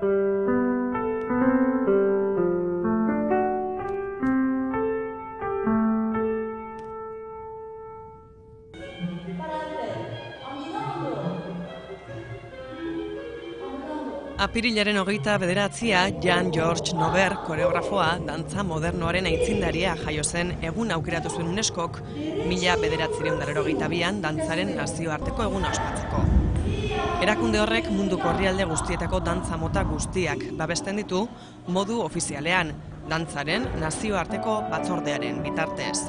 Apirilaren 29a, Jean-Georges Nover, koreografoa, dantza modernoaren aitzindaria jaio zen egun aukeratu zuen UNESCOk 1982an dantzaren nazioarteko eguna ospatzeko. Erakunde horrek munduko herrialde guztietako dantza mota guztiak babesten ditu modu ofizialean, dantzaren nazioarteko batzordearen bitartez.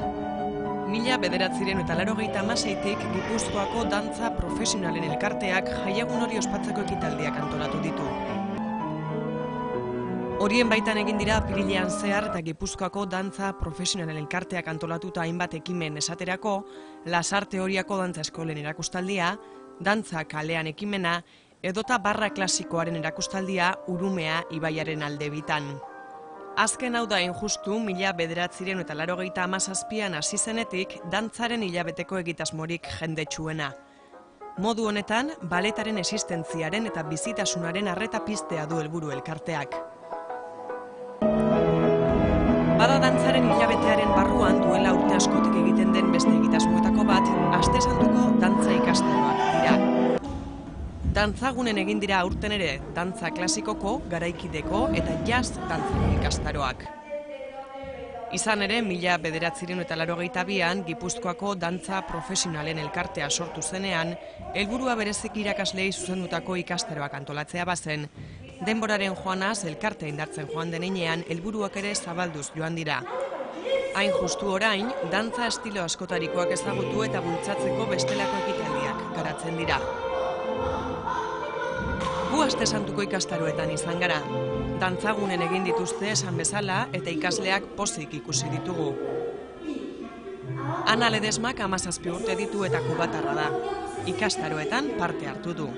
1986tik Gipuzkoako dantza profesionalen elkarteak jaiegun hori ospatzeko ekitaldiak antolatu ditu. Horien baitan egin dira apirilean zehar eta Gipuzkoako dantza profesionalen elkarteak antolatuta hainbat ekimen esaterako, Lasarte Oriako dantza eskolen erakustaldia, dantza kalean ekimena, edota barra klasikoaren erakustaldia Urumea ibaiaren alde bitan. Azken hau da injustu 1987an hasi zenetik dantzaren hilabeteko egitasmorik jendetsuena. Modu honetan, baletaren existentziaren eta bizitasunaren arreta piztea du helburu elkarteak. Bada dantzaren hilabetearen barruan duela urte askotik egiten den beste egitasmoetako bat, Aste Santuko dantza ikastaroak dira. Dantzagunen egin dira aurten ere dantza klasikoko, garaikideko eta jazz dantzako ikastaroak. Izan ere, 1982an Gipuzkoako dantza profesionalen elkartea sortu zenean, helburua berezik irakaslei zuzendutako ikastaroak antolatzea bazen, denboraren joanaz elkartea indartzen joan denean helburuak ere zabalduz joan dira. Hain justu orain, dantza estilo askotarikoak ezagutu eta bultzatzeko bestelako ekitaldiak garatzen dira. Gu Aste Santuko ikastaroetan izan gara. Dantzagunen egin dituzte esan bezala eta ikasleak pozik ikusi ditugu. Ana Ledesmak 17 urte ditu eta kubatarra da. Ikastaroetan parte hartu du.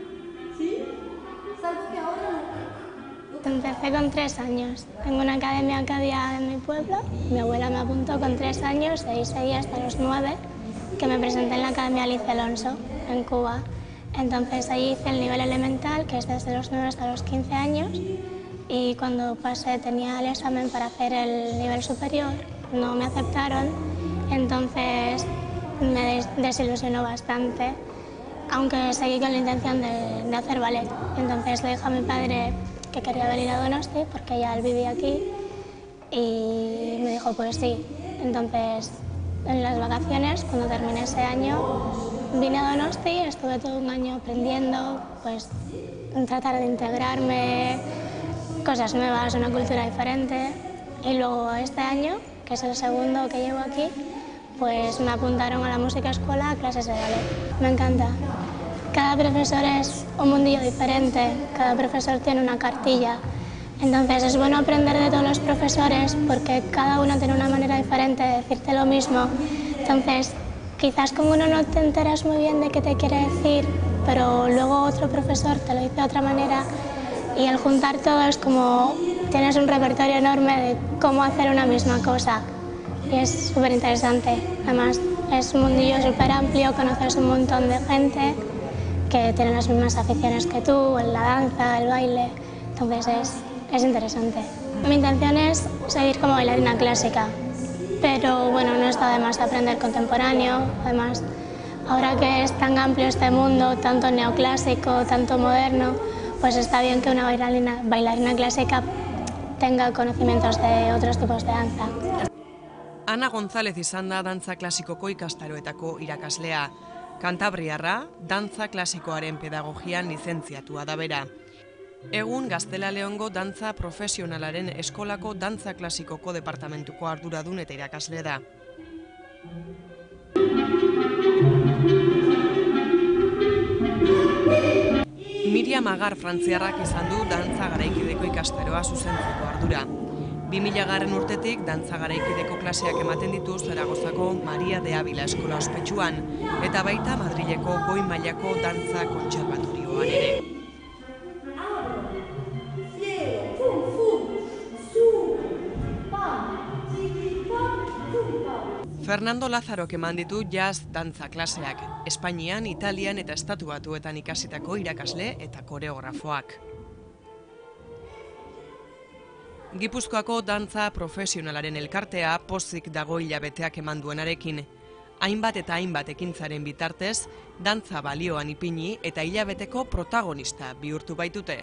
Empecé con 3 años. Tengo una academia que había en mi pueblo. Mi abuela me apuntó con 3 años y ahí seguí hasta los 9, que me presenté en la Academia Alice Alonso, en Cuba. Entonces ahí hice el nivel elemental, que es desde los 9 hasta los 15 años, y cuando pasé tenía el examen para hacer el nivel superior, no me aceptaron, entonces me desilusionó bastante, aunque seguí con la intención de hacer ballet. Entonces le dije a mi padre que quería venir a Donosti, porque ya él vivía aquí, y me dijo pues sí. Entonces en las vacaciones, cuando terminé ese año, vine a Donosti, estuve todo un año aprendiendo, pues tratar de integrarme, cosas nuevas, una cultura diferente. Y luego este año, que es el segundo que llevo aquí, pues me apuntaron a la música escuela a clases de ballet. Me encanta. Cada profesor es un mundillo diferente, cada profesor tiene una cartilla. Entonces es bueno aprender de todos los profesores porque cada uno tiene una manera diferente de decirte lo mismo. Entonces, quizás con uno no te enteras muy bien de qué te quiere decir, pero luego otro profesor te lo dice de otra manera y al juntar todo es como tienes un repertorio enorme de cómo hacer una misma cosa y es súper interesante. Además es un mundillo súper amplio, conoces un montón de gente que tiene las mismas aficiones que tú, en la danza, el baile, entonces es interesante. Mi intención es seguir como bailarina clásica. Pero bueno, no está de más aprender contemporáneo, además ahora que es tan amplio este mundo, tanto neoclásico, tanto moderno, pues está bien que una bailarina clásica tenga conocimientos de otros tipos de danza. Ana González izan da dantza klasikoko ikastaroetako irakaslea. Kantabriarra, dantza klasikoaren pedagogian lizentziatua da bera. Egun Gaztela Leongo dantza profesionalaren eskolako dantza klasikoko departamentuko arduradun eta irakasle da. Miriam Agar frantziarrak izan du dantza garaikideko ikastaroa zuzentzeko ardura. 2000 urtetik dantza garaikideko klaseak ematen ditu Zaragozako Maria de Ávila eskola ospetsuan eta baita Madrileko goi mailako dantza kontserbatorioan ere. Fernando Lázarok eman ditu jazz dantza klaseak, Espainian, Italian eta Estatu Batuetan ikasitako irakasle eta koreografoak. Gipuzkoako dantza profesionalaren elkartea pozik dago hilabeteak eman duenarekin. Hainbat eta hainbat ekintzaren bitartez, dantza balioan ipini eta hilabeteko protagonista bihurtu baitute.